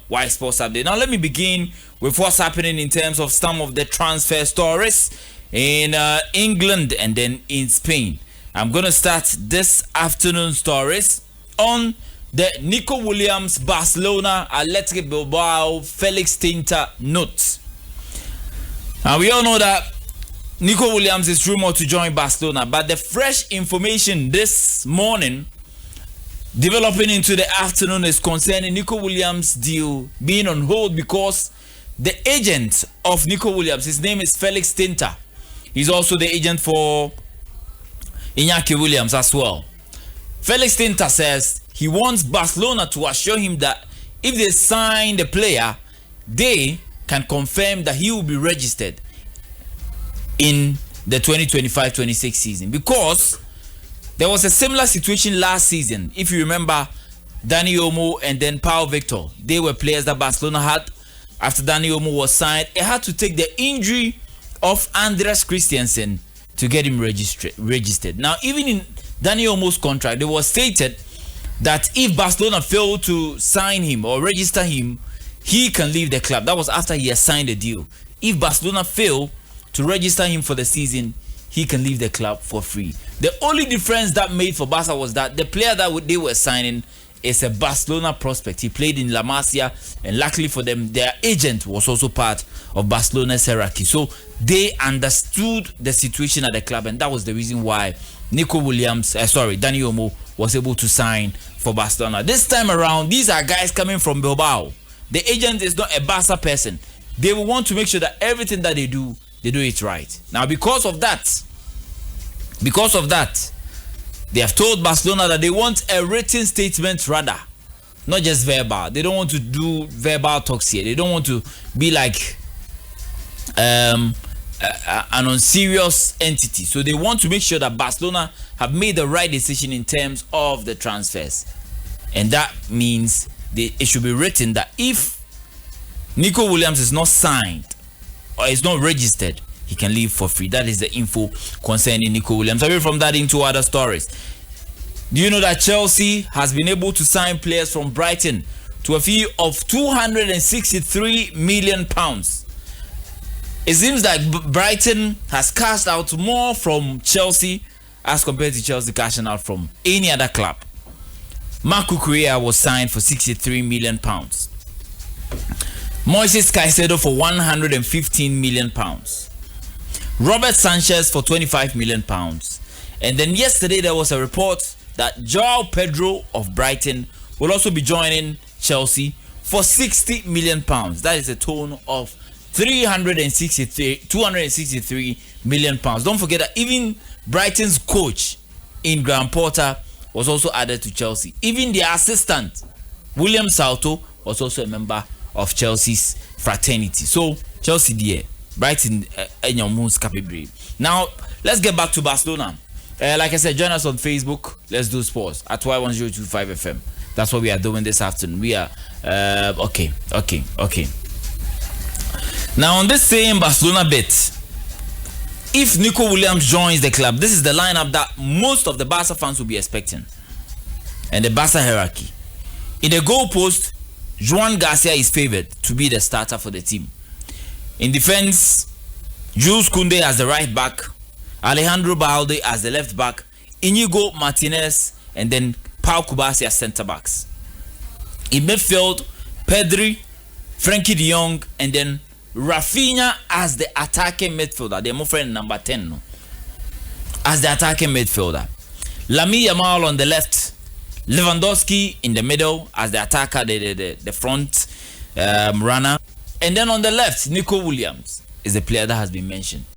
Y Sports Update. Now let me begin with what's happening in terms of some of the transfer stories in England and then in Spain. I'm going to start this afternoon stories on the Nico Williams, Barcelona, Athletic Bilbao, Felix Tainta notes. Now we all know that Nico Williams is rumored to join Barcelona, but the fresh information this morning developing into the afternoon is concerning Nico Williams' deal being on hold because the agent of Nico Williams, his name is Felix Tainta. He's also the agent for Iñaki Williams as well. Felix Tainta says he wants Barcelona to assure him that if they sign the player, they can confirm that he will be registered in the 2025-26 season, because there was a similar situation last season. If you remember, Dani Olmo and then Pau Victor, they were players that Barcelona had. After Dani Olmo was signed, it had to take the injury of Andreas Christensen to get him registered. Now, even in Dani Olmo's contract, it was stated that if Barcelona failed to sign him or register him, he can leave the club. That was after he had signed a deal. If Barcelona failed to register him for the season, he can leave the club for free. The only difference that made for Barca was that the player that they were signing is a Barcelona prospect. He played in La Masia, and luckily for them, their agent was also part of Barcelona's hierarchy. So they understood the situation at the club, and that was the reason why Nico Williams, Dani Olmo was able to sign for Barcelona. This time around, these are guys coming from Bilbao. The agent is not a Barca person. They will want to make sure that everything that they do it right. Now, because of that, they have told Barcelona that they want a written statement rather, not just verbal. They don't want to do verbal talks here. They don't want to be like an unserious entity. So they want to make sure that Barcelona have made the right decision in terms of the transfers. And that means it should be written that if Nico Williams is not signed or is not registered, he can leave for free. That is the info concerning Nico Williams. Away from that, into other stories. Do you know that Chelsea has been able to sign players from Brighton to a fee of £263 million? It seems like Brighton has cashed out more from Chelsea as compared to Chelsea cashing out from any other club. Marco Correa was signed for £63 million. Moises Caicedo for £115 million. Robert Sanchez for £25 million. And then yesterday there was a report that Joao Pedro of Brighton will also be joining Chelsea for £60 million. That is a total of £263 million. Don't forget that even Brighton's coach in Graham Potter was also added to Chelsea. Even their assistant, William Salto, was also a member of Chelsea's fraternity. So Chelsea there, Brighton in your moon's capability. Now let's get back to Barcelona. Like I said, join us on Facebook. Let's do sports at Y1025 FM. That's what we are doing this afternoon. We are okay. Now on this same Barcelona bit, if Nico Williams joins the club, this is the lineup that most of the Barca fans will be expecting, and the Barca hierarchy. In the goalpost, Joan Garcia is favored to be the starter for the team. In defense, Jules Koundé as the right back, Alejandro Balde as the left back, Inigo Martinez, and then Pau Kubasi as centre backs. In midfield, Pedri, Frankie de Jong, and then Rafinha as the attacking midfielder. They're more friend number 10 no? As the attacking midfielder. Lamine Yamal on the left, Lewandowski in the middle as the attacker, the front runner. And then on the left, Nico Williams is the player that has been mentioned.